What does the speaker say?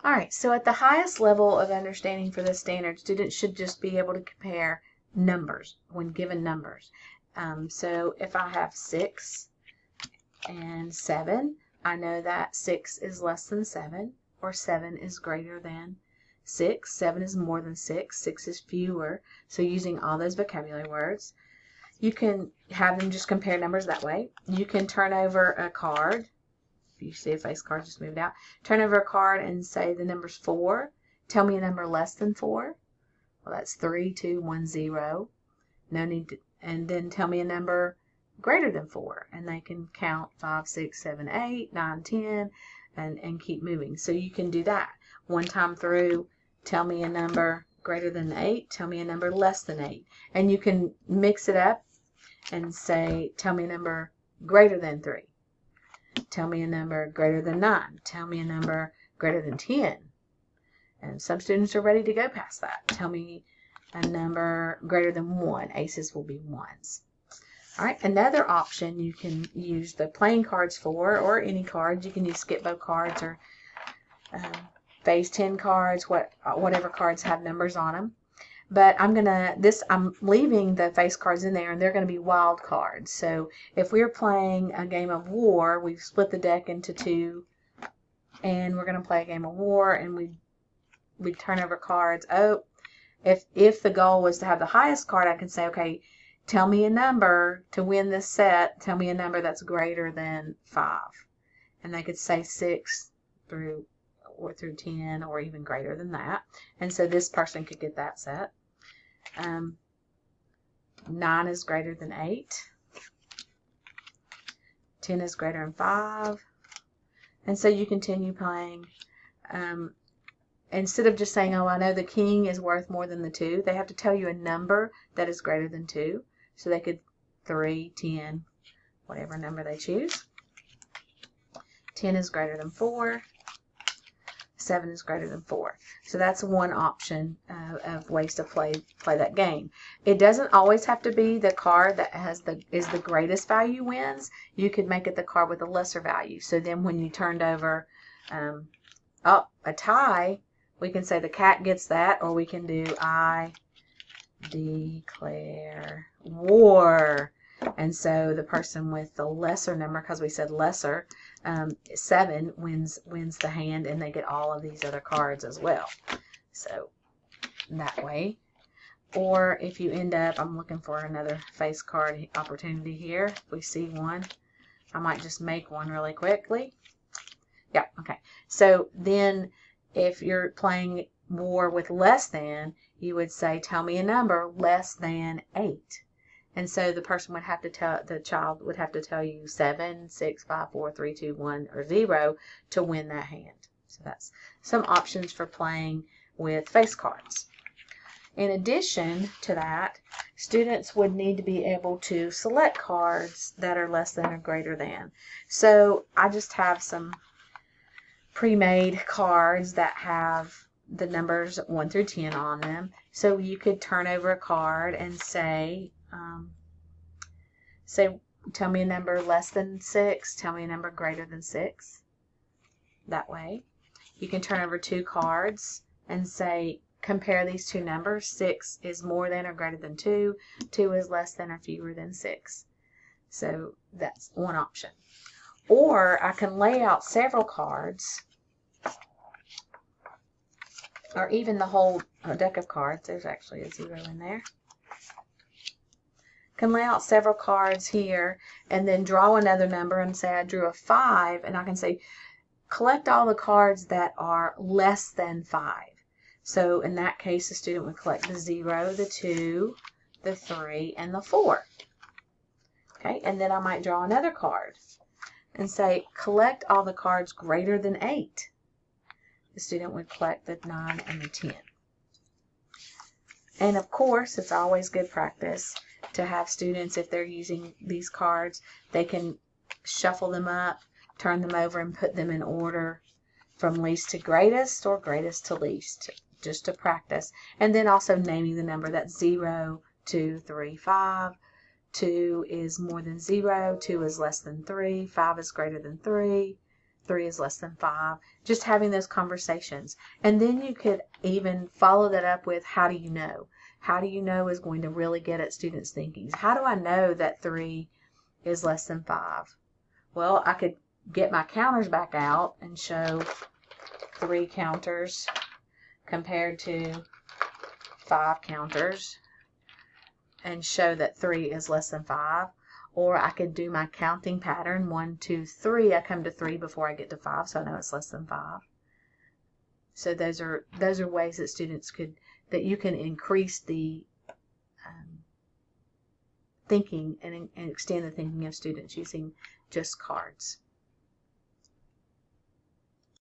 All right, so at the highest level of understanding for this standard, students should just be able to compare numbers when given numbers. So if I have 6 and 7, I know that 6 is less than 7, or 7 is greater than 6. 7 is more than 6. 6 is fewer. So using all those vocabulary words, you can have them just compare numbers that way. You can turn over a card. If you see a face card, just move it out. Turn over a card and say the number's 4. Tell me a number less than 4. Well, that's 3, 2, 1, 0. No need to, and then tell me a number greater than 4. And they can count 5, 6, 7, 8, 9, 10, and keep moving. So you can do that. One time through, tell me a number greater than 8. Tell me a number less than 8. And you can mix it up and say, tell me a number greater than 3. Tell me a number greater than 9. Tell me a number greater than 10. And some students are ready to go past that. Tell me a number greater than 1. Aces will be 1s. All right, another option you can use the playing cards for, or any cards. You can use skip-bo cards or phase 10 cards, whatever cards have numbers on them. But I'm leaving the face cards in there, and they're going to be wild cards. So if we're playing a game of war, we've split the deck into 2, and we're going to play a game of war, and we turn over cards. Oh, if the goal was to have the highest card, I can say, okay, tell me a number to win this set. Tell me a number that's greater than 5. And they could say 6 through 10, or even greater than that. And so this person could get that set. 9 is greater than 8. 10 is greater than 5. And so you continue playing. Instead of just saying, oh, I know the king is worth more than the 2, they have to tell you a number that is greater than 2. So they could 3, 10, whatever number they choose. 10 is greater than 4. 7 is greater than 4. So that's one option of ways to play that game. It doesn't always have to be the card that is the greatest value wins. You could make it the card with a lesser value. So then when you turned over a tie, we can say the cat gets that, or we can do I declare war. And so the person with the lesser number, because we said lesser, 7 wins the hand, and they get all of these other cards as well. So that way. Or if you end up, I'm looking for another face card opportunity here. If we see one, I might just make one really quickly. Yeah, okay. So then if you're playing war with less than, you would say, tell me a number less than 8. And so the person would have to the child would have to tell you 7, 6, 5, 4, 3, 2, 1, or 0 to win that hand. So that's some options for playing with face cards. In addition to that, students would need to be able to select cards that are less than or greater than. So I just have some pre-made cards that have the numbers 1 through 10 on them. So you could turn over a card and say, tell me a number less than 6, tell me a number greater than 6. That way. You can turn over 2 cards and say, compare these 2 numbers. 6 is more than or greater than 2. 2 is less than or fewer than 6. So that's one option. Or I can lay out several cards, or even the whole deck of cards. There's actually a 0 in there. Can lay out several cards here and then draw another number and say I drew a 5, and I can say collect all the cards that are less than 5. So in that case, the student would collect the 0, the 2, the 3, and the 4. Okay, and then I might draw another card and say collect all the cards greater than 8. The student would collect the 9 and the 10. And of course, it's always good practice to have students, if they're using these cards, they can shuffle them up, turn them over, and put them in order from least to greatest or greatest to least, just to practice. And then also naming the number. That's 0, 2, 3, 5. 2 is more than 0. 2 is less than 3. 5 is greater than 3. 3 is less than 5. Just having those conversations. And then you could even follow that up with, how do you know? How do you know is going to really get at students' thinking. How do I know that 3 is less than 5? Well, I could get my counters back out and show 3 counters compared to 5 counters and show that 3 is less than 5. Or I could do my counting pattern, 1, 2, 3. I come to 3 before I get to 5, so I know it's less than 5. So those are ways that students that you can increase the thinking and extend the thinking of students using just cards.